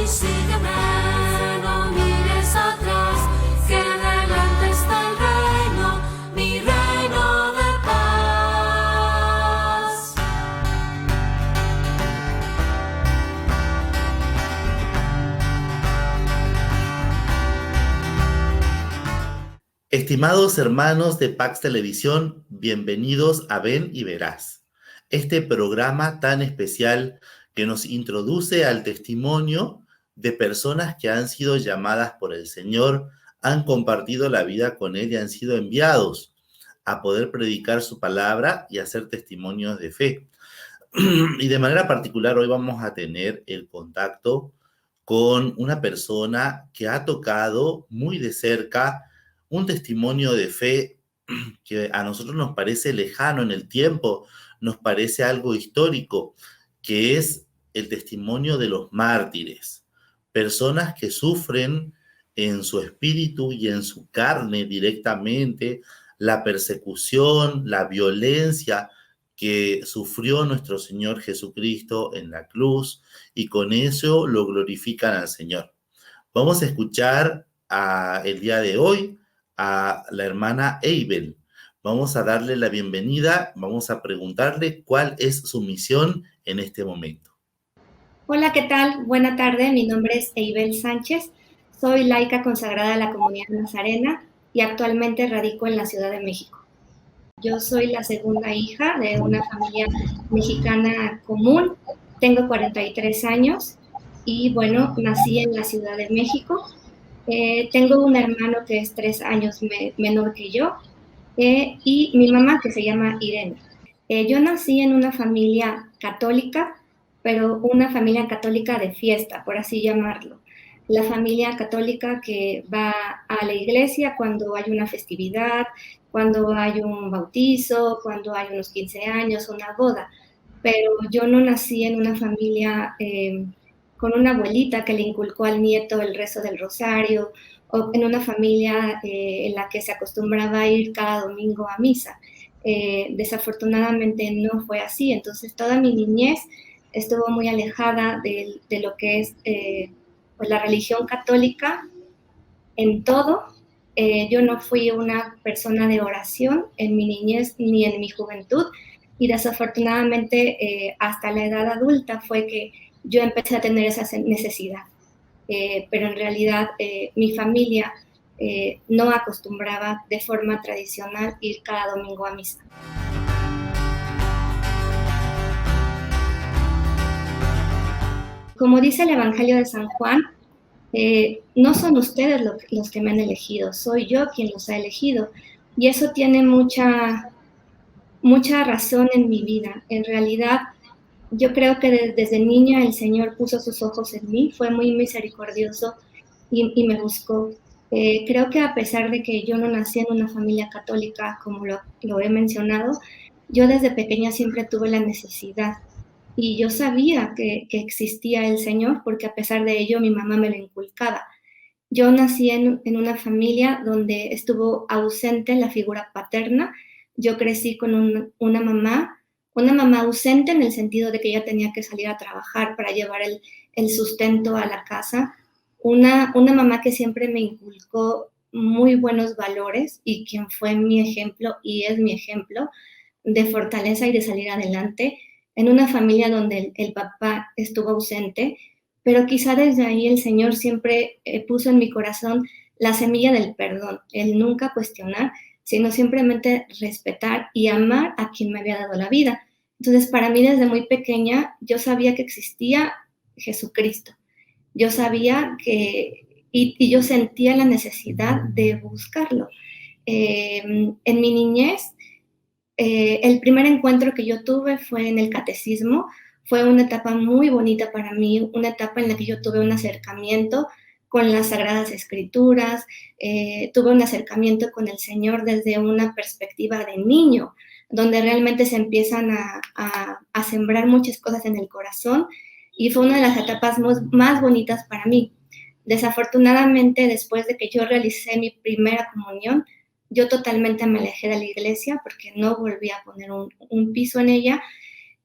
sígueme, no mires atrás, que delante está el reino, mi reino de paz. Estimados hermanos de Pax Televisión, bienvenidos a Ven y Verás, este programa tan especial que nos introduce al testimonio de personas que han sido llamadas por el Señor, han compartido la vida con Él y han sido enviados a poder predicar su palabra y hacer testimonios de fe. Y de manera particular hoy vamos a tener el contacto con una persona que ha tocado muy de cerca un testimonio de fe que a nosotros nos parece lejano en el tiempo, nos parece algo histórico, que es el testimonio de los mártires, personas que sufren en su espíritu y en su carne directamente la persecución, la violencia que sufrió nuestro Señor Jesucristo en la cruz, y con eso lo glorifican al Señor. Vamos a escuchar el día de hoy a la hermana Eibel. Vamos a darle la bienvenida, vamos a preguntarle cuál es su misión en este momento. Hola, ¿qué tal? Buena tarde, mi nombre es Eibel Sánchez, soy laica consagrada a la Comunidad Nazarena y actualmente radico en la Ciudad de México. Yo soy la segunda hija de una familia mexicana común, tengo 43 años y bueno, nací en la Ciudad de México. Tengo un hermano que es 3 años menor que yo y mi mamá que se llama Irene. Yo nací en una familia católica, pero una familia católica de fiesta, por así llamarlo. La familia católica que va a la iglesia cuando hay una festividad, cuando hay un bautizo, cuando hay unos 15 años, una boda. Pero yo no nací en una familia con una abuelita que le inculcó al nieto el rezo del rosario, o en una familia en la que se acostumbraba a ir cada domingo a misa. Desafortunadamente no fue así, entonces toda mi niñez estuvo muy alejada de lo que es pues la religión católica en todo. Yo no fui una persona de oración en mi niñez ni en mi juventud, y desafortunadamente hasta la edad adulta fue que yo empecé a tener esa necesidad. Pero en realidad mi familia no acostumbraba de forma tradicional ir cada domingo a misa. Como dice el Evangelio de San Juan, no son ustedes los que me han elegido, soy yo quien los ha elegido. Y eso tiene mucha razón en mi vida. En realidad, yo creo que desde niña el Señor puso sus ojos en mí, fue muy misericordioso y me buscó. Creo que a pesar de que yo no nací en una familia católica, como lo he mencionado, yo desde pequeña siempre tuve la necesidad. Y yo sabía que existía el Señor, porque a pesar de ello mi mamá me lo inculcaba. Yo nací en una familia donde estuvo ausente la figura paterna. Yo crecí con una mamá ausente en el sentido de que ella tenía que salir a trabajar para llevar el sustento a la casa. Una mamá que siempre me inculcó muy buenos valores y quien fue mi ejemplo y es mi ejemplo de fortaleza y de salir adelante, en una familia donde el papá estuvo ausente, pero quizá desde ahí el Señor siempre puso en mi corazón la semilla del perdón, el nunca cuestionar, sino simplemente respetar y amar a quien me había dado la vida. Entonces, para mí desde muy pequeña, yo sabía que existía Jesucristo. Yo sabía y yo sentía la necesidad de buscarlo. En mi niñez, el primer encuentro que yo tuve fue en el catecismo. Fue una etapa muy bonita para mí, una etapa en la que yo tuve un acercamiento con las Sagradas Escrituras, tuve un acercamiento con el Señor desde una perspectiva de niño, donde realmente se empiezan a sembrar muchas cosas en el corazón, y fue una de las etapas más bonitas para mí. Desafortunadamente, después de que yo realicé mi primera comunión, yo totalmente me alejé de la iglesia porque no volví a poner un piso en ella,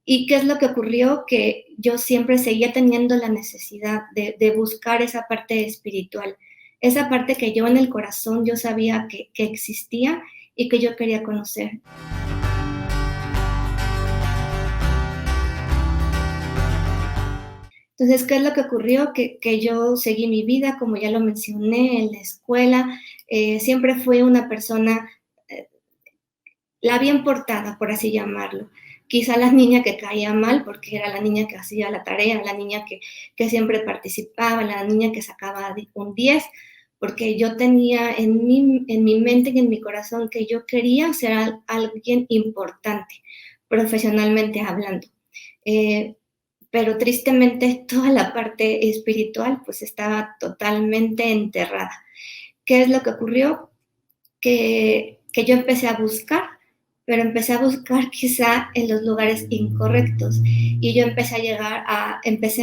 ¿Y qué es lo que ocurrió? Que yo siempre seguía teniendo la necesidad de buscar esa parte espiritual, esa parte que yo en el corazón yo sabía que existía y que yo quería conocer. Entonces, ¿qué es lo que ocurrió? Que yo seguí mi vida, como ya lo mencioné, en la escuela. Siempre fui una persona, eh, la bien portada, por así llamarlo. Quizá la niña que caía mal, porque era la niña que hacía la tarea, la niña que siempre participaba, la niña que sacaba un 10, porque yo tenía en mi mente y en mi corazón que yo quería ser alguien importante, profesionalmente hablando. Eh, pero tristemente toda la parte espiritual pues estaba totalmente enterrada. ¿Qué es lo que ocurrió? Que yo empecé a buscar, pero empecé a buscar quizá en los lugares incorrectos y yo empecé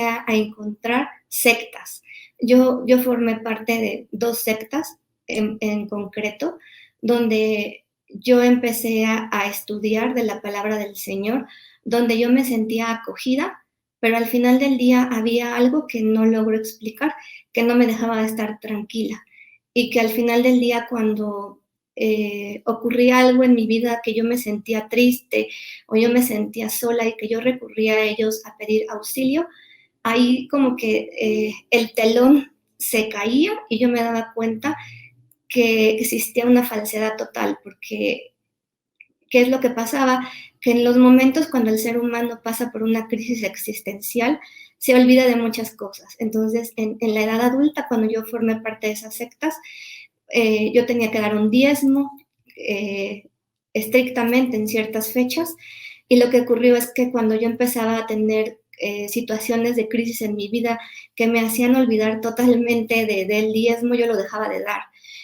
a encontrar sectas. Yo formé parte de 2 sectas en concreto, donde yo empecé a estudiar de la palabra del Señor, donde yo me sentía acogida, pero al final del día había algo que no logro explicar, que no me dejaba de estar tranquila y que al final del día cuando ocurría algo en mi vida que yo me sentía triste o yo me sentía sola y que yo recurría a ellos a pedir auxilio, ahí como que el telón se caía y yo me daba cuenta que existía una falsedad total, porque ¿qué es lo que pasaba? Que en los momentos cuando el ser humano pasa por una crisis existencial, se olvida de muchas cosas. Entonces, en la edad adulta, cuando yo formé parte de esas sectas, yo tenía que dar un diezmo estrictamente en ciertas fechas, y lo que ocurrió es que cuando yo empezaba a tener situaciones de crisis en mi vida que me hacían olvidar totalmente del diezmo, yo lo dejaba de dar.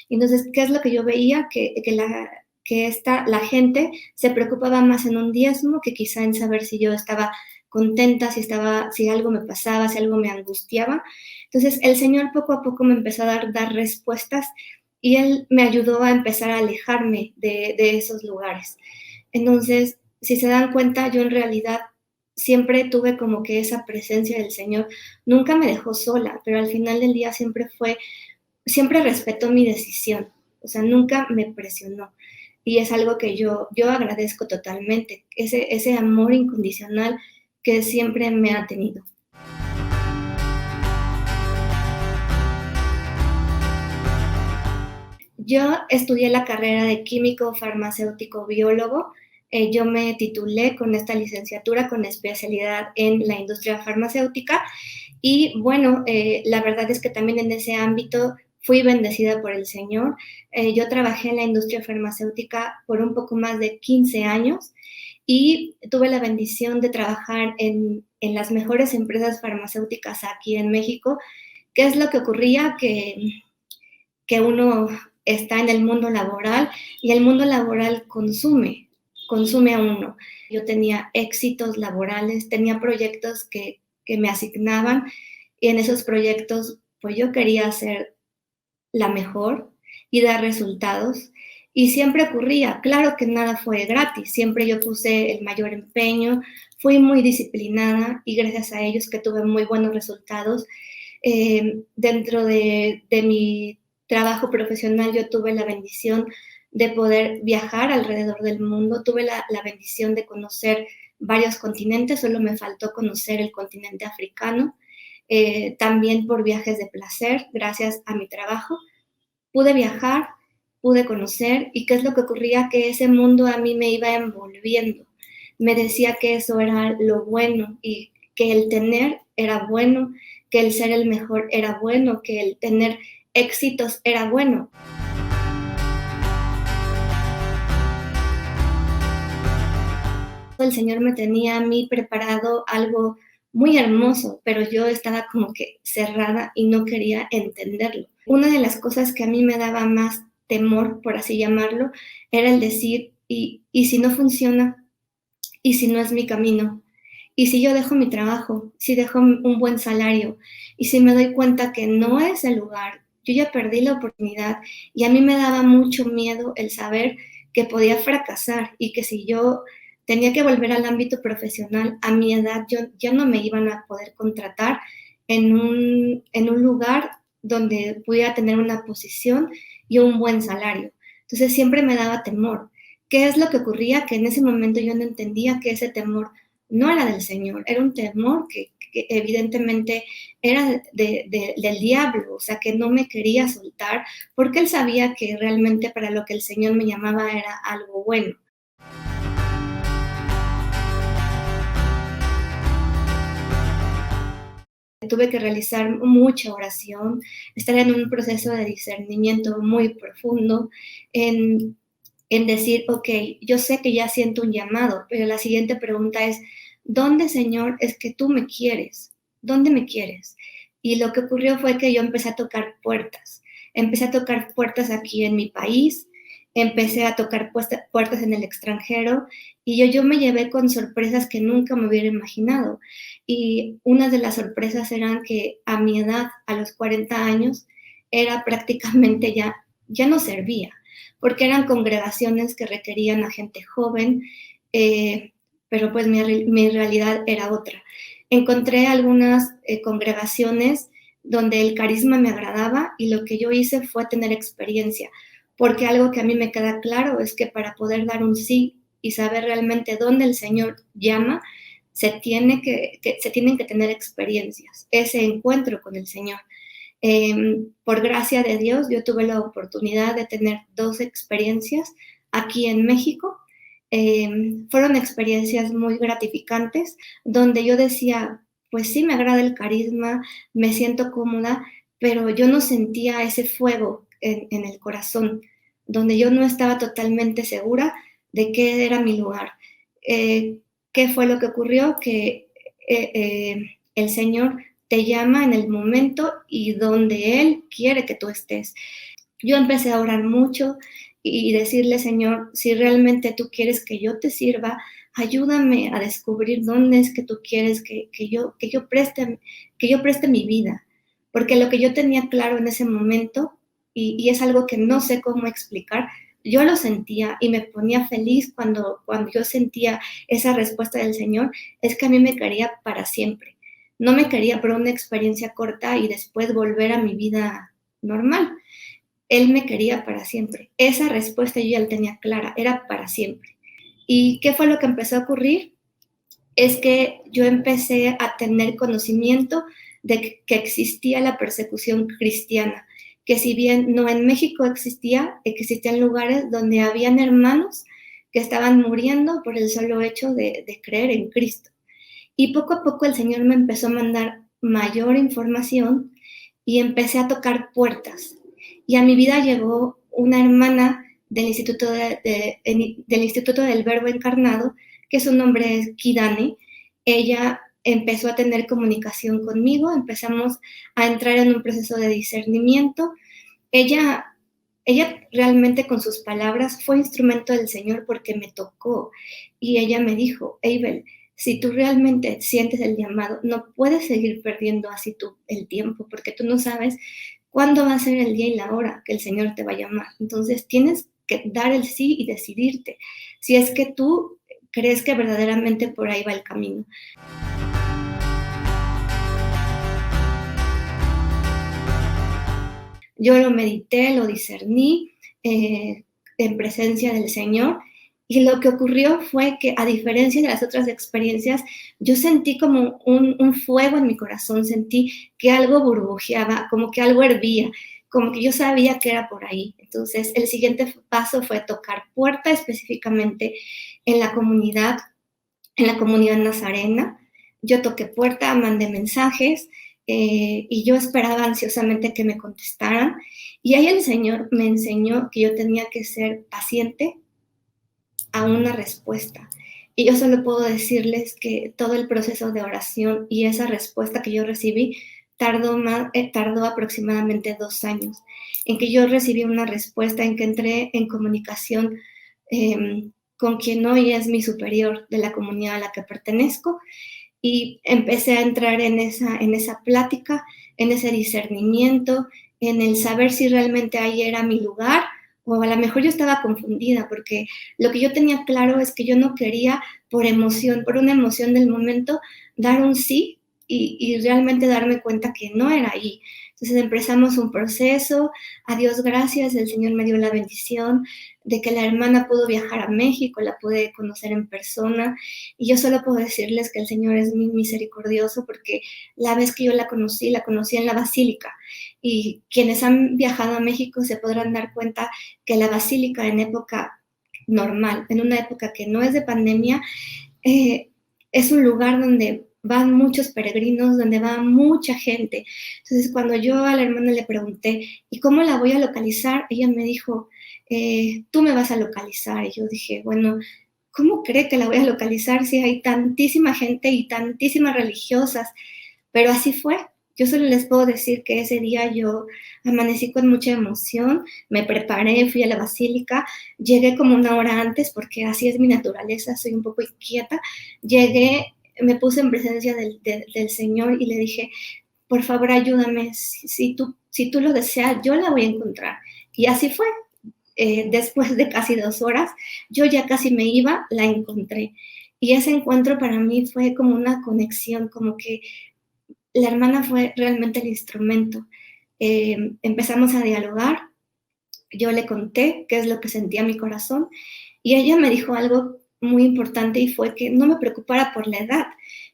Entonces, ¿qué es lo que yo veía? La gente se preocupaba más en un diezmo que quizá en saber si yo estaba contenta, si algo me pasaba, si algo me angustiaba. Entonces, el Señor poco a poco me empezó a dar respuestas y Él me ayudó a empezar a alejarme de esos lugares. Entonces, si se dan cuenta, yo en realidad siempre tuve como que esa presencia del Señor. Nunca me dejó sola, pero al final del día siempre respetó mi decisión. O sea, nunca me presionó. Y es algo que yo agradezco totalmente, ese amor incondicional que siempre me ha tenido. Yo estudié la carrera de químico farmacéutico biólogo. Yo me titulé con esta licenciatura con especialidad en la industria farmacéutica y bueno, la verdad es que también en ese ámbito fui bendecida por el Señor. Yo trabajé en la industria farmacéutica por un poco más de 15 años y tuve la bendición de trabajar en las mejores empresas farmacéuticas aquí en México. ¿Qué es lo que ocurría? Que uno está en el mundo laboral y el mundo laboral consume a uno. Yo tenía éxitos laborales, tenía proyectos que me asignaban y en esos proyectos pues yo quería ser la mejor y dar resultados. Y siempre ocurría, claro que nada fue gratis, siempre yo puse el mayor empeño, fui muy disciplinada y gracias a ellos que tuve muy buenos resultados. Dentro de mi trabajo profesional yo tuve la bendición de poder viajar alrededor del mundo, tuve la bendición de conocer varios continentes, solo me faltó conocer el continente africano, también por viajes de placer, gracias a mi trabajo, pude viajar, pude conocer, y ¿qué es lo que ocurría? Que ese mundo a mí me iba envolviendo, me decía que eso era lo bueno y que el tener era bueno, que el ser el mejor era bueno, que el tener éxitos era bueno. El Señor me tenía a mí preparado algo muy hermoso, pero yo estaba como que cerrada y no quería entenderlo. Una de las cosas que a mí me daba más temor, por así llamarlo, era el decir, ¿y si no funciona? ¿Y si no es mi camino? ¿Y si yo dejo mi trabajo? ¿Si dejo un buen salario? ¿Y si me doy cuenta que no es el lugar? Yo ya perdí la oportunidad y a mí me daba mucho miedo el saber que podía fracasar y que si yo tenía que volver al ámbito profesional. A mi edad ya no me iban a poder contratar en un lugar donde pudiera tener una posición y un buen salario. Entonces siempre me daba temor. ¿Qué es lo que ocurría? Que en ese momento yo no entendía que ese temor no era del Señor, era un temor que evidentemente era del diablo, o sea, que no me quería soltar, porque él sabía que realmente para lo que el Señor me llamaba era algo bueno. Tuve que realizar mucha oración, estar en un proceso de discernimiento muy profundo, en decir, ok, yo sé que ya siento un llamado, pero la siguiente pregunta es, ¿dónde, Señor, es que tú me quieres? ¿Dónde me quieres? Y lo que ocurrió fue que yo empecé a tocar puertas. Empecé a tocar puertas aquí en mi país, empecé a tocar puertas en el extranjero y yo me llevé con sorpresas que nunca me hubiera imaginado. Y una de las sorpresas eran que a mi edad, a los 40 años, era prácticamente ya no servía, porque eran congregaciones que requerían a gente joven, pero pues mi realidad era otra. Encontré algunas congregaciones donde el carisma me agradaba y lo que yo hice fue tener experiencia, porque algo que a mí me queda claro es que para poder dar un sí y saber realmente dónde el Señor llama, se tienen que tener experiencias, ese encuentro con el Señor. Por gracia de Dios, yo tuve la oportunidad de tener 2 experiencias aquí en México. Fueron experiencias muy gratificantes, donde yo decía, pues sí, me agrada el carisma, me siento cómoda, pero yo no sentía ese fuego en el corazón, donde yo no estaba totalmente segura de qué era mi lugar. ¿Qué fue lo que ocurrió? Que el Señor te llama en el momento y donde Él quiere que tú estés. Yo empecé a orar mucho y decirle, Señor, si realmente tú quieres que yo te sirva, ayúdame a descubrir dónde es que tú quieres que yo preste mi vida. Porque lo que yo tenía claro en ese momento, y es algo que no sé cómo explicar, yo lo sentía y me ponía feliz cuando yo sentía esa respuesta del Señor, es que a mí me quería para siempre. No me quería por una experiencia corta y después volver a mi vida normal. Él me quería para siempre. Esa respuesta yo ya la tenía clara, era para siempre. ¿Y qué fue lo que empezó a ocurrir? Es que yo empecé a tener conocimiento de que existía la persecución cristiana, que si bien no en México existían lugares donde habían hermanos que estaban muriendo por el solo hecho de creer en Cristo. Y poco a poco el Señor me empezó a mandar mayor información y empecé a tocar puertas. Y a mi vida llegó una hermana del Instituto del Verbo Encarnado, que su nombre es Kidane. Ella empezó a tener comunicación conmigo, empezamos a entrar en un proceso de discernimiento. Ella realmente con sus palabras fue instrumento del Señor porque me tocó. Y ella me dijo, Eibel, si tú realmente sientes el llamado, no puedes seguir perdiendo así el tiempo, porque tú no sabes cuándo va a ser el día y la hora que el Señor te va a llamar. Entonces tienes que dar el sí y decidirte, si es que tú crees que verdaderamente por ahí va el camino. Yo lo medité, lo discerní en presencia del Señor. Y lo que ocurrió fue que, a diferencia de las otras experiencias, yo sentí como un fuego en mi corazón, sentí que algo burbujeaba, como que algo hervía, como que yo sabía que era por ahí. Entonces, el siguiente paso fue tocar puerta, específicamente en la comunidad nazarena. Yo toqué puerta, mandé mensajes y yo esperaba ansiosamente que me contestaran. Y ahí el Señor me enseñó que yo tenía que ser paciente a una respuesta. Y yo solo puedo decirles que todo el proceso de oración y esa respuesta que yo recibí tardó aproximadamente 2 años, en que yo recibí una respuesta, en que entré en comunicación con quien hoy es mi superior de la comunidad a la que pertenezco, y empecé a entrar en esa plática, en ese discernimiento, en el saber si realmente ahí era mi lugar o a lo mejor yo estaba confundida, porque lo que yo tenía claro es que yo no quería por emoción, por una emoción del momento, dar un sí y realmente darme cuenta que no era ahí. Entonces empezamos un proceso, a Dios gracias, el Señor me dio la bendición de que la hermana pudo viajar a México, la pude conocer en persona, y yo solo puedo decirles que el Señor es muy misericordioso, porque la vez que yo la conocí en la Basílica, y quienes han viajado a México se podrán dar cuenta que la Basílica en época normal, en una época que no es de pandemia, es un lugar donde van muchos peregrinos, donde va mucha gente. Entonces, cuando yo a la hermana le pregunté, ¿y cómo la voy a localizar? Ella me dijo, tú me vas a localizar. Y yo dije, bueno, ¿cómo cree que la voy a localizar si hay tantísima gente y tantísimas religiosas? Pero así fue. Yo solo les puedo decir que ese día yo amanecí con mucha emoción, me preparé, fui a la basílica, llegué como una hora antes porque así es mi naturaleza, soy un poco inquieta. Llegué, me puse en presencia del Señor y le dije, por favor ayúdame, si tú lo deseas, yo la voy a encontrar. Y así fue. Después de casi 2 horas, yo ya casi me iba, la encontré. Y ese encuentro para mí fue como una conexión, como que la hermana fue realmente el instrumento. Empezamos a dialogar, yo le conté qué es lo que sentía mi corazón y ella me dijo algo muy importante y fue que no me preocupara por la edad,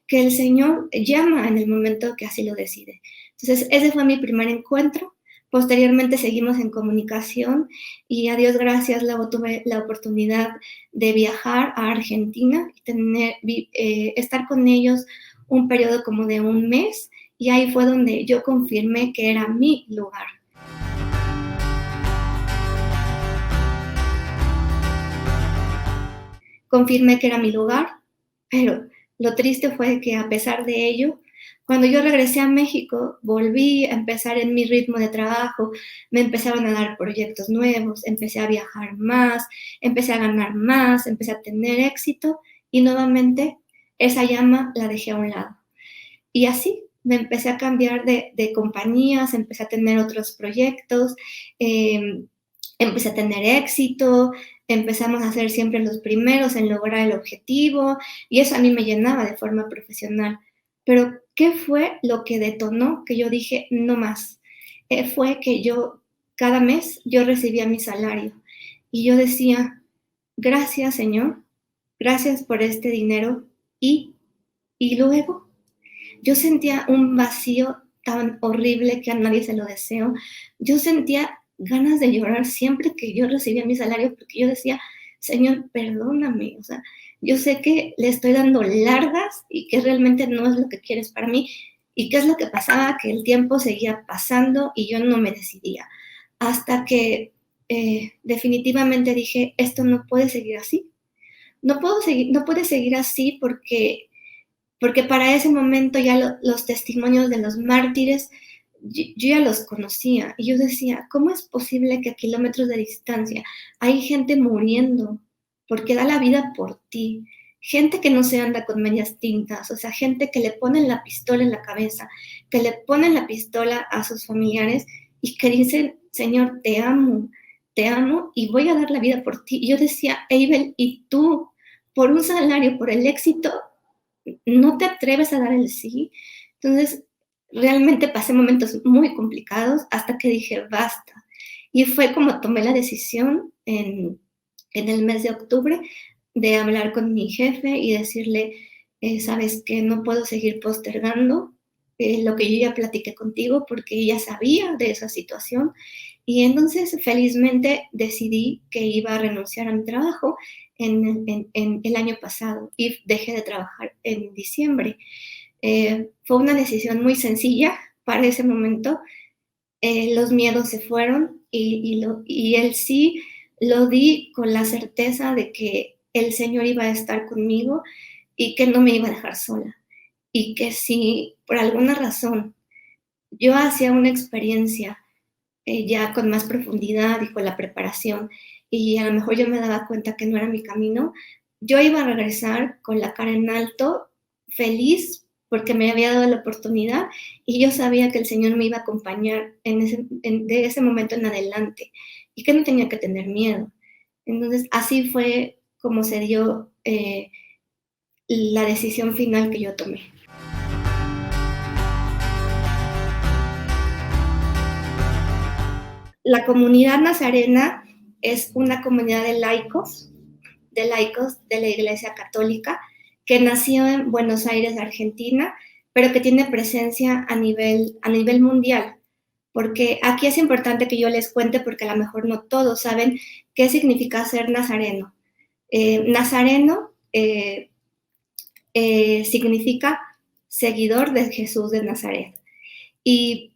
que el Señor llama en el momento que así lo decide. Entonces, ese fue mi primer encuentro. Posteriormente seguimos en comunicación y a Dios gracias luego tuve la oportunidad de viajar a Argentina y estar con ellos un periodo como de 1 mes y ahí fue donde yo confirmé que era mi lugar. Confirmé que era mi lugar, pero lo triste fue que a pesar de ello, cuando yo regresé a México, volví a empezar en mi ritmo de trabajo, me empezaron a dar proyectos nuevos, empecé a viajar más, empecé a ganar más, empecé a tener éxito y nuevamente esa llama la dejé a un lado. Y así me empecé a cambiar de compañías, empecé a tener otros proyectos, empecé a tener éxito, empezamos a ser siempre los primeros en lograr el objetivo y eso a mí me llenaba de forma profesional. Pero, ¿qué fue lo que detonó que yo dije no más? Fue que cada mes yo recibía mi salario y yo decía, gracias Señor, gracias por este dinero y luego yo sentía un vacío tan horrible que a nadie se lo deseo. Yo sentía ganas de llorar siempre que yo recibía mi salario, porque yo decía, Señor, perdóname, o sea, yo sé que le estoy dando largas y que realmente no es lo que quieres para mí. ¿Y qué es lo que pasaba? Que el tiempo seguía pasando y yo no me decidía. Hasta que definitivamente dije, esto no puede seguir así. No puede seguir así porque para ese momento ya los testimonios de los mártires, yo ya los conocía y yo decía, ¿cómo es posible que a kilómetros de distancia hay gente muriendo porque da la vida por ti? Gente que no se anda con medias tintas, o sea, gente que le ponen la pistola en la cabeza, que le ponen la pistola a sus familiares y que dicen, Señor, te amo y voy a dar la vida por ti. Y yo decía, Eibel, ¿y tú, por un salario, por el éxito, no te atreves a dar el sí? Entonces, realmente pasé momentos muy complicados hasta que dije, basta. Y fue como tomé la decisión en el mes de octubre de hablar con mi jefe y decirle, sabes que no puedo seguir postergando lo que yo ya platiqué contigo porque ella sabía de esa situación. Y entonces felizmente decidí que iba a renunciar a mi trabajo en el año pasado y dejé de trabajar en diciembre. Fue una decisión muy sencilla para ese momento. Los miedos se fueron y el sí lo di con la certeza de que el Señor iba a estar conmigo y que no me iba a dejar sola. Y que si por alguna razón yo hacía una experiencia ya con más profundidad y con la preparación y a lo mejor yo me daba cuenta que no era mi camino, yo iba a regresar con la cara en alto, feliz porque me había dado la oportunidad y yo sabía que el Señor me iba a acompañar de ese momento en adelante y que no tenía que tener miedo. Entonces, así fue como se dio la decisión final que yo tomé. La comunidad nazarena es una comunidad de laicos de la Iglesia Católica que nació en Buenos Aires, Argentina, pero que tiene presencia a nivel mundial. Porque aquí es importante que yo les cuente, porque a lo mejor no todos saben qué significa ser nazareno. Nazareno significa seguidor de Jesús de Nazaret. ¿Y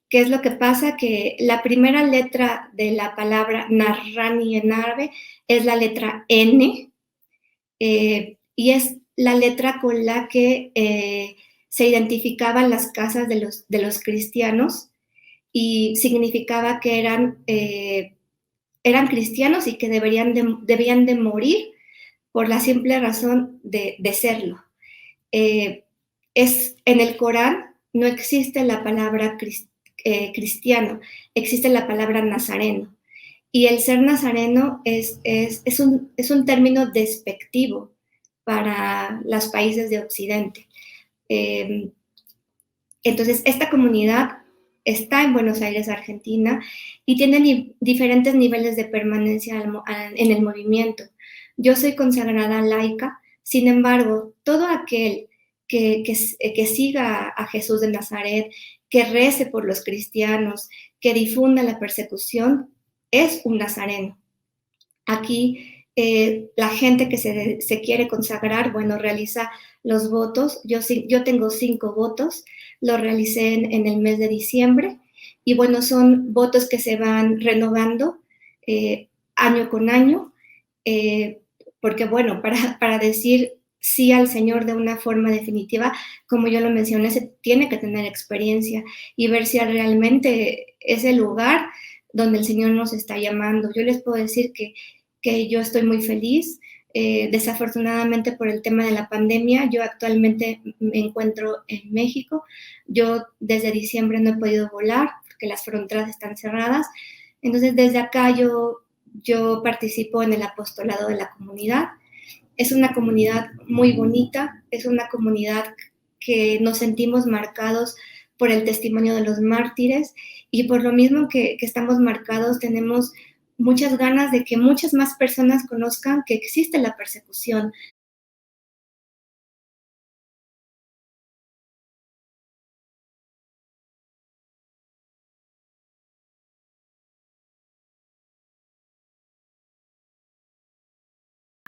qué es lo que pasa? Que la primera letra de la palabra Narrani en árabe es la letra N, y es la letra con la que se identificaban las casas de los cristianos, y significaba que eran cristianos y que debían de morir por la simple razón de serlo. En el Corán no existe la palabra cristiano, existe la palabra nazareno. Y el ser nazareno es un término despectivo para los países de Occidente. Entonces, esta comunidad está en Buenos Aires, Argentina, y tiene diferentes niveles de permanencia en el movimiento. Yo soy consagrada laica, sin embargo, todo aquel que siga a Jesús de Nazaret, que rece por los cristianos, que difunda la persecución, es un nazareno. Aquí la gente que se quiere consagrar, bueno, realiza los votos. Yo tengo 5 votos, los realicé en el mes de diciembre, y bueno, son votos que se van renovando año con año, porque bueno, para decir sí al Señor de una forma definitiva, como yo lo mencioné, se tiene que tener experiencia y ver si realmente es el lugar donde el Señor nos está llamando. Yo les puedo decir que yo estoy muy feliz. Desafortunadamente, por el tema de la pandemia, yo actualmente me encuentro en México. Yo desde diciembre no he podido volar porque las fronteras están cerradas. Entonces, desde acá yo participo en el apostolado de la comunidad. Es una comunidad muy bonita, es una comunidad que nos sentimos marcados por el testimonio de los mártires, y por lo mismo que estamos marcados, tenemos muchas ganas de que muchas más personas conozcan que existe la persecución.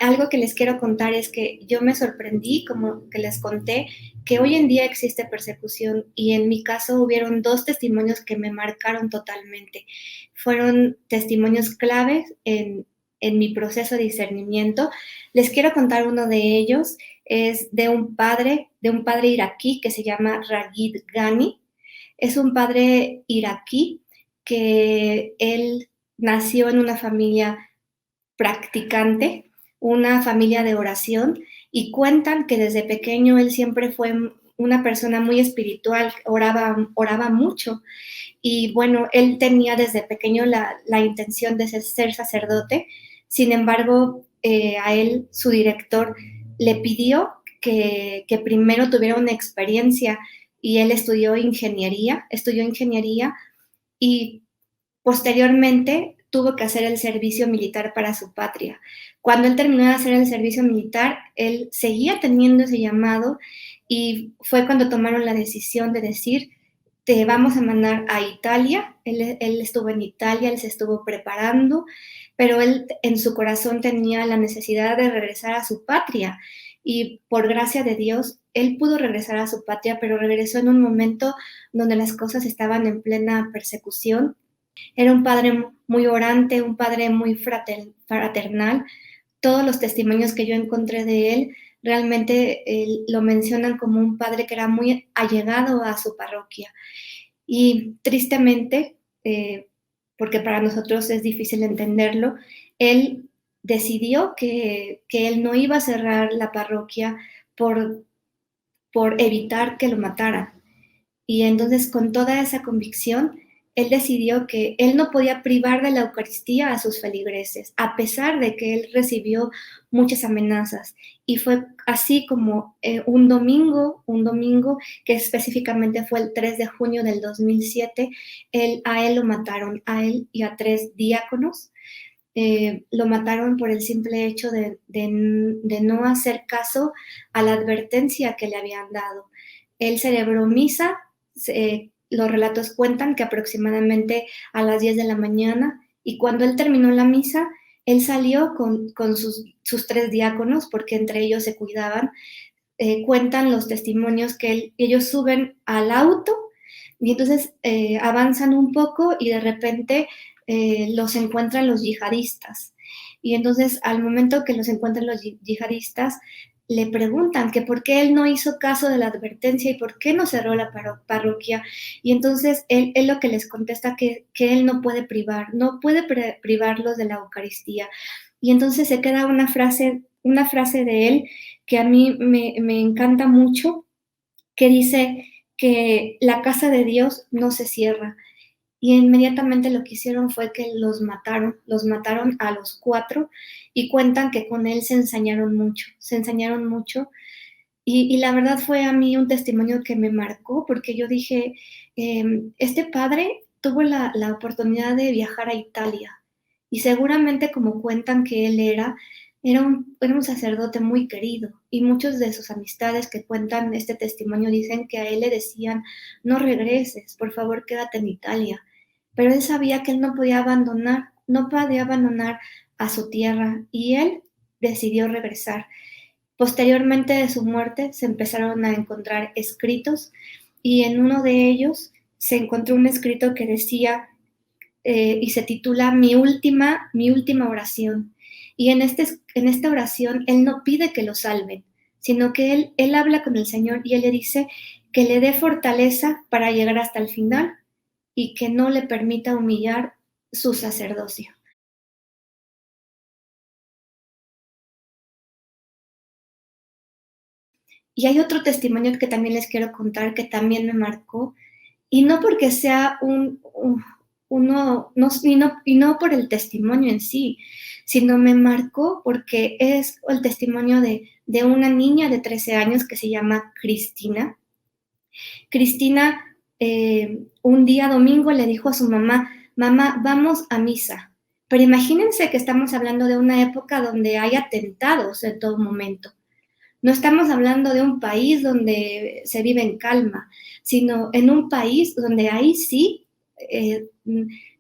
Algo que les quiero contar es que yo me sorprendí, como que les conté, que hoy en día existe persecución, y en mi caso hubieron 2 testimonios que me marcaron totalmente. Fueron testimonios claves en mi proceso de discernimiento. Les quiero contar uno de ellos. Es de un padre iraquí que se llama Ragid Ghani. Es un padre iraquí que él nació en una familia practicante, una familia de oración, y cuentan que desde pequeño él siempre fue una persona muy espiritual, oraba mucho, y bueno, él tenía desde pequeño la intención de ser sacerdote. Sin embargo, a él su director le pidió que primero tuviera una experiencia, y él estudió ingeniería, y posteriormente tuvo que hacer el servicio militar para su patria. Cuando él terminó de hacer el servicio militar, él seguía teniendo ese llamado, y fue cuando tomaron la decisión de decir: te vamos a mandar a Italia. Él estuvo en Italia, él se estuvo preparando, pero él en su corazón tenía la necesidad de regresar a su patria, y por gracia de Dios, él pudo regresar a su patria, pero regresó en un momento donde las cosas estaban en plena persecución. Era un padre muy orante, un padre muy fraternal. Todos los testimonios que yo encontré de él realmente lo mencionan como un padre que era muy allegado a su parroquia. Y tristemente, porque para nosotros es difícil entenderlo, él decidió que él no iba a cerrar la parroquia por por evitar que lo mataran. Y entonces, con toda esa convicción, él decidió que él no podía privar de la Eucaristía a sus feligreses, a pesar de que él recibió muchas amenazas. Y fue así como un domingo que específicamente fue el 3 de junio del 2007, a él lo mataron, a él y a 3 diáconos. Lo mataron por el simple hecho de no hacer caso a la advertencia que le habían dado. Él celebró misa, los relatos cuentan que aproximadamente a las 10 de la mañana, y cuando él terminó la misa, él salió con sus 3 diáconos, porque entre ellos se cuidaban. Cuentan los testimonios que ellos suben al auto y entonces avanzan un poco y de repente los encuentran los yihadistas. Y entonces al momento que los encuentran los yihadistas, le preguntan que por qué él no hizo caso de la advertencia y por qué no cerró la parroquia. Y entonces él lo que les contesta que él no puede privarlos de la Eucaristía. Y entonces se queda una frase de él que a mí me encanta mucho, que dice que la casa de Dios no se cierra. Y inmediatamente lo que hicieron fue que los mataron a los 4, y cuentan que con él se ensañaron mucho. Y la verdad fue a mí un testimonio que me marcó, porque yo dije, este padre tuvo la oportunidad de viajar a Italia, y seguramente, como cuentan que él era un sacerdote muy querido, y muchos de sus amistades que cuentan este testimonio dicen que a él le decían, no regreses, por favor quédate en Italia. Pero él sabía que él no podía abandonar a su tierra, y él decidió regresar. Posteriormente de su muerte se empezaron a encontrar escritos, y en uno de ellos se encontró un escrito que decía, y se titula Mi última oración. Y en esta oración él no pide que lo salven, sino que él habla con el Señor y él le dice que le dé fortaleza para llegar hasta el final y que no le permita humillar su sacerdocio. Y hay otro testimonio que también les quiero contar, que también me marcó, y no porque sea y no por el testimonio en sí, sino me marcó porque es el testimonio de una niña de 13 años que se llama Cristina. Cristina, un día domingo le dijo a su mamá, vamos a misa. Pero imagínense que estamos hablando de una época donde hay atentados en todo momento. No estamos hablando de un país donde se vive en calma, sino en un país donde ahí sí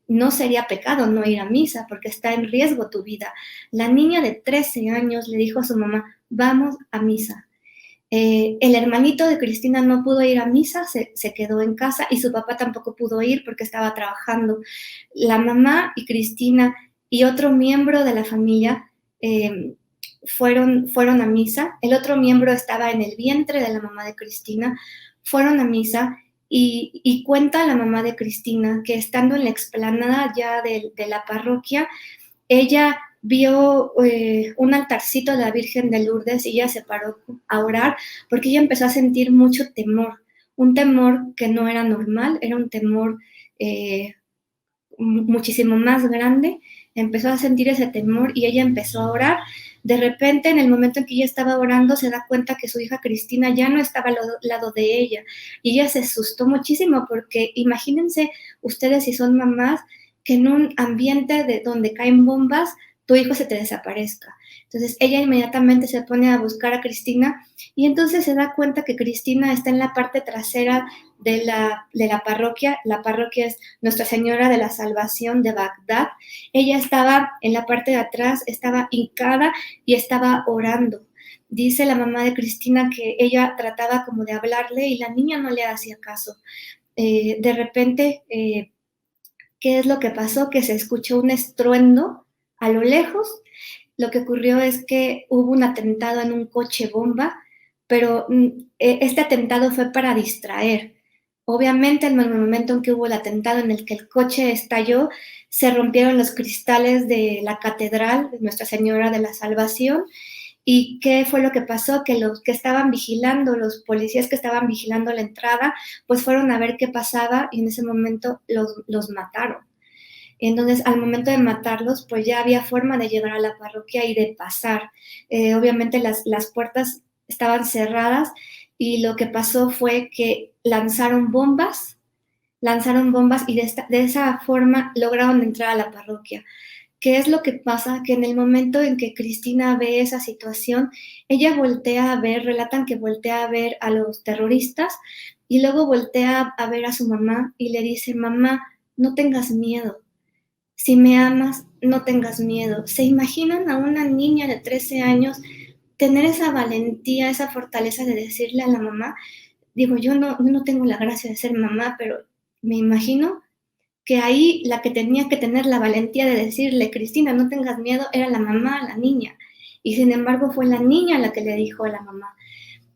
no sería pecado no ir a misa, porque está en riesgo tu vida. La niña de 13 años le dijo a su mamá, vamos a misa. El hermanito de Cristina no pudo ir a misa, se quedó en casa, y su papá tampoco pudo ir porque estaba trabajando. La mamá y Cristina y otro miembro de la familia fueron a misa. El otro miembro estaba en el vientre de la mamá de Cristina. Fueron a misa y cuenta la mamá de Cristina que estando en la explanada ya de la parroquia, ella vio un altarcito de la Virgen de Lourdes y ella se paró a orar porque ella empezó a sentir mucho temor, un temor que no era normal, era un temor muchísimo más grande. Empezó a sentir ese temor y ella empezó a orar. De repente, en el momento en que ella estaba orando, se da cuenta que su hija Cristina ya no estaba al lado de ella, y ella se asustó muchísimo porque imagínense ustedes, si son mamás, que en un ambiente donde caen bombas, tu hijo se te desaparezca. Entonces ella inmediatamente se pone a buscar a Cristina, y entonces se da cuenta que Cristina está en la parte trasera de la parroquia. La parroquia es Nuestra Señora de la Salvación de Bagdad. Ella estaba en la parte de atrás, estaba hincada y estaba orando. Dice la mamá de Cristina que ella trataba como de hablarle y la niña no le hacía caso. De repente, ¿qué es lo que pasó? Que se escuchó un estruendo a lo lejos. Lo que ocurrió es que hubo un atentado en un coche bomba, pero este atentado fue para distraer. Obviamente, en el momento en que hubo el atentado en el que el coche estalló, se rompieron los cristales de la catedral de Nuestra Señora de la Salvación, ¿Y qué fue lo que pasó? Que los que estaban vigilando, los policías que estaban vigilando la entrada, pues fueron a ver qué pasaba y en ese momento los mataron. Entonces, al momento de matarlos, pues ya había forma de llegar a la parroquia y de pasar. Obviamente las puertas estaban cerradas y lo que pasó fue que lanzaron bombas y de esa forma lograron entrar a la parroquia. ¿Qué es lo que pasa? Que en el momento en que Cristina ve esa situación, ella voltea a ver, relatan que voltea a ver a los terroristas y luego voltea a ver a su mamá y le dice, mamá, no tengas miedo. Si me amas, no tengas miedo. ¿Se imaginan a una niña de 13 años tener esa valentía, esa fortaleza de decirle a la mamá? Digo, yo no tengo la gracia de ser mamá, pero me imagino que ahí la que tenía que tener la valentía de decirle, Cristina, no tengas miedo, era la mamá, la niña. Y sin embargo fue la niña la que le dijo a la mamá.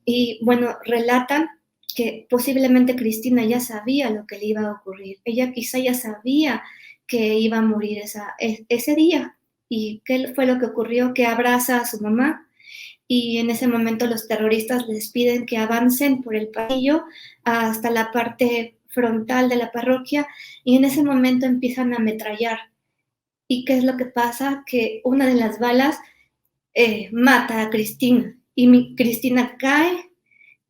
Y bueno, relatan que posiblemente Cristina ya sabía lo que le iba a ocurrir. Ella quizá ya sabía que iba a morir ese día. ¿Y qué fue lo que ocurrió? Que abraza a su mamá y en ese momento los terroristas les piden que avancen por el pasillo hasta la parte frontal de la parroquia y en ese momento empiezan a ametrallar. ¿Y qué es lo que pasa? Que una de las balas mata a Cristina y Cristina cae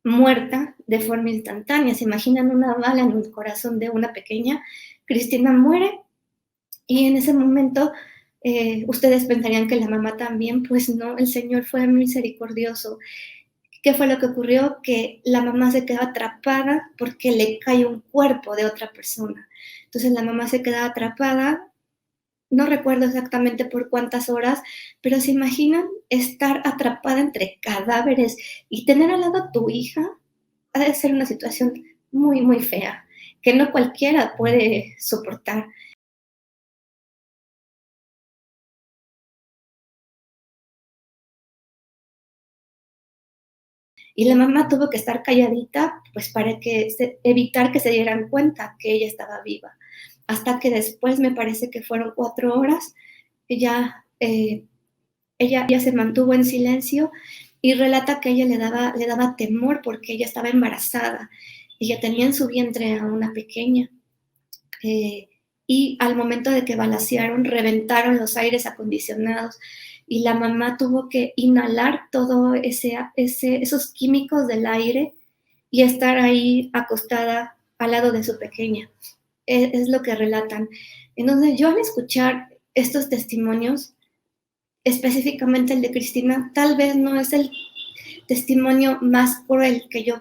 muerta de forma instantánea. ¿Se imaginan una bala en el corazón de una pequeña? Cristina muere y en ese momento ustedes pensarían que la mamá también, pues no, el Señor fue misericordioso. ¿Qué fue lo que ocurrió? Que la mamá se quedó atrapada porque le cae un cuerpo de otra persona. Entonces la mamá se queda atrapada, no recuerdo exactamente por cuántas horas, pero se imaginan estar atrapada entre cadáveres y tener al lado a tu hija, ha de ser una situación muy, muy fea, que no cualquiera puede soportar. Y la mamá tuvo que estar calladita, pues para evitar que se dieran cuenta que ella estaba viva. Hasta que después, me parece que fueron 4 horas, ella ya se mantuvo en silencio y relata que ella le daba temor porque ella estaba embarazada. Ella tenía en su vientre a una pequeña. Y al momento de que balacearon, reventaron los aires acondicionados y la mamá tuvo que inhalar todo esos químicos del aire y estar ahí acostada al lado de su pequeña. Es lo que relatan. Entonces, yo al escuchar estos testimonios, específicamente el de Cristina, tal vez no es el testimonio más cruel que yo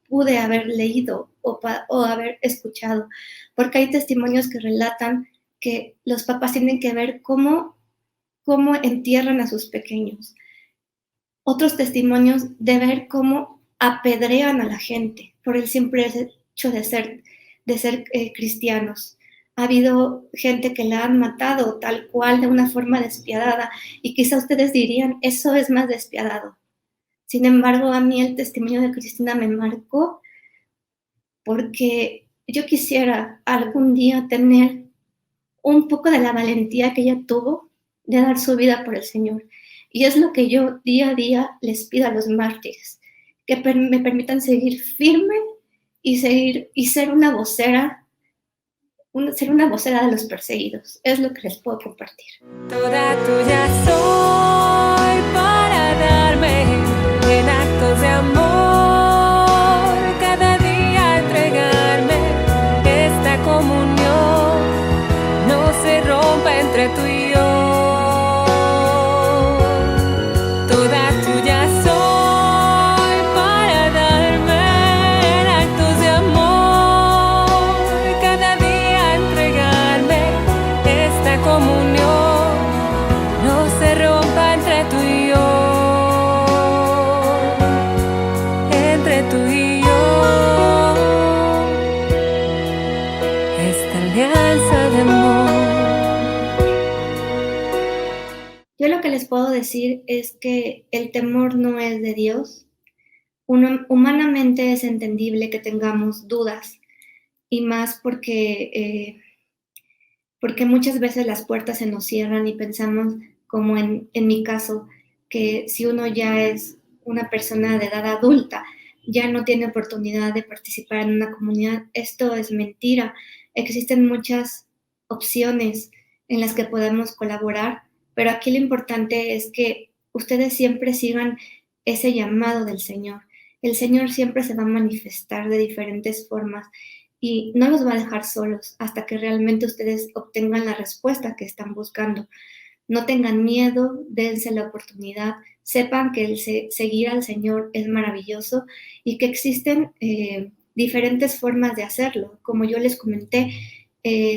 pude haber leído o haber escuchado, porque hay testimonios que relatan que los papás tienen que ver cómo entierran a sus pequeños. Otros testimonios de ver cómo apedrean a la gente por el simple hecho de ser cristianos. Ha habido gente que la han matado tal cual de una forma despiadada y quizá ustedes dirían, eso es más despiadado. Sin embargo, a mí el testimonio de Cristina me marcó porque yo quisiera algún día tener un poco de la valentía que ella tuvo de dar su vida por el Señor. Y es lo que yo día a día les pido a los mártires, que me permitan seguir firme y ser una vocera, ser una vocera de los perseguidos. Es lo que les puedo compartir. Toda tuya soy para darme en actos de amor, cada día entregarme. Esta comunión no se rompa entre tú y yo. Toda tuya soy para darme en actos de amor, cada día entregarme. Esta comunión no se rompa entre tú y yo, entre tú y yo. Esta alianza de amor. Yo lo que les puedo decir es que el temor no es de Dios. Humanamente es entendible que tengamos dudas y más porque muchas veces las puertas se nos cierran y pensamos, como en mi caso, que si uno ya es una persona de edad adulta, ya no tiene oportunidad de participar en una comunidad. Esto es mentira. Existen muchas opciones en las que podemos colaborar, pero aquí lo importante es que ustedes siempre sigan ese llamado del Señor. El Señor siempre se va a manifestar de diferentes formas y no los va a dejar solos hasta que realmente ustedes obtengan la respuesta que están buscando. No tengan miedo, dense la oportunidad, sepan que seguir al Señor es maravilloso y que existen diferentes formas de hacerlo. Como yo les comenté,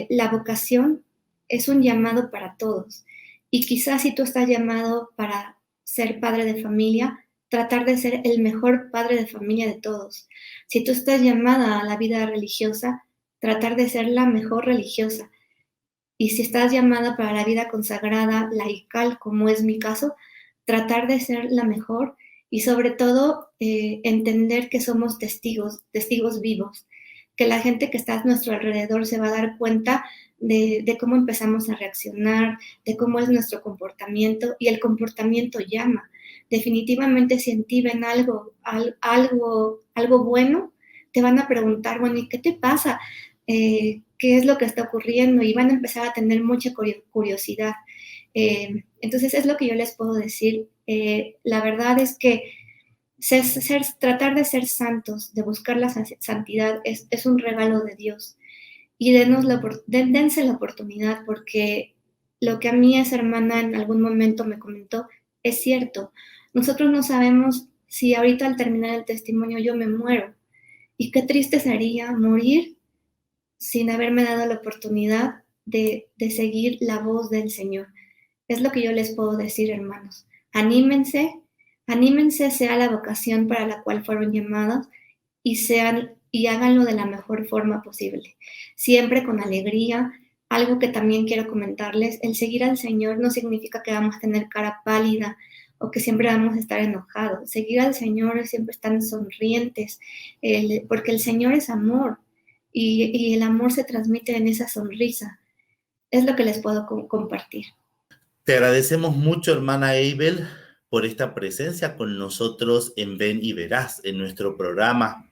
la vocación es un llamado para todos. Y quizás si tú estás llamado para ser padre de familia, tratar de ser el mejor padre de familia de todos. Si tú estás llamada a la vida religiosa, tratar de ser la mejor religiosa. Y si estás llamada para la vida consagrada, laical, como es mi caso, tratar de ser la mejor y sobre todo entender que somos testigos vivos, que la gente que está a nuestro alrededor se va a dar cuenta de cómo empezamos a reaccionar, de cómo es nuestro comportamiento, y el comportamiento llama. Definitivamente si en ti ven algo bueno, te van a preguntar, bueno, ¿y qué te pasa? ¿Qué es lo que está ocurriendo? Y van a empezar a tener mucha curiosidad. Entonces es lo que yo les puedo decir. La verdad es que tratar de ser santos, de buscar la santidad, es un regalo de Dios. Y dense la oportunidad, porque lo que a mí esa hermana en algún momento me comentó es cierto. Nosotros no sabemos si ahorita al terminar el testimonio yo me muero. Y qué triste sería morir sin haberme dado la oportunidad de seguir la voz del Señor. Es lo que yo les puedo decir, hermanos. Anímense, sea la vocación para la cual fueron llamados y háganlo de la mejor forma posible. Siempre con alegría. Algo que también quiero comentarles, el seguir al Señor no significa que vamos a tener cara pálida o que siempre vamos a estar enojados. Seguir al Señor es siempre estar sonrientes, porque el Señor es amor y el amor se transmite en esa sonrisa. Es lo que les puedo compartir. Te agradecemos mucho, hermana Eibel, por esta presencia con nosotros en Ven y Verás, en nuestro programa.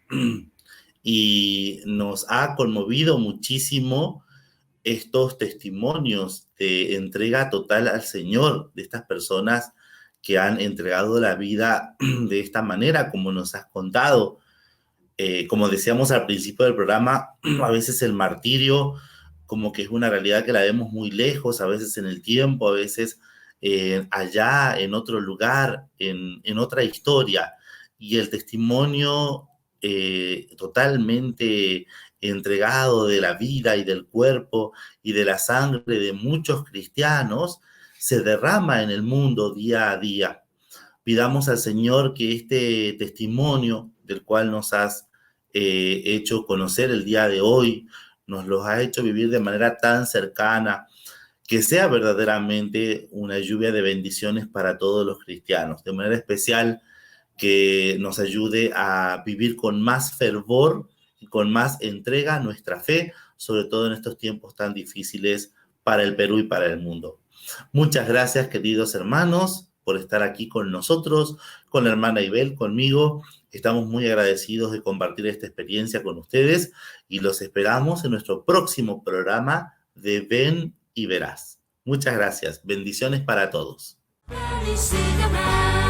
Y nos ha conmovido muchísimo estos testimonios de entrega total al Señor, de estas personas que han entregado la vida de esta manera, como nos has contado. Como decíamos al principio del programa, a veces el martirio como que es una realidad que la vemos muy lejos, a veces en el tiempo, a veces allá, en otro lugar, en otra historia. Y el testimonio totalmente entregado de la vida y del cuerpo y de la sangre de muchos cristianos se derrama en el mundo día a día. Pidamos al Señor que este testimonio del cual nos has hecho conocer el día de hoy, nos los ha hecho vivir de manera tan cercana, que sea verdaderamente una lluvia de bendiciones para todos los cristianos, de manera especial que nos ayude a vivir con más fervor y con más entrega nuestra fe, sobre todo en estos tiempos tan difíciles para el Perú y para el mundo. Muchas gracias, queridos hermanos, por estar aquí con nosotros, con la hermana Eibel, conmigo. Estamos muy agradecidos de compartir esta experiencia con ustedes y los esperamos en nuestro próximo programa de Ven y Verás. Muchas gracias. Bendiciones para todos. Ven y sígueme.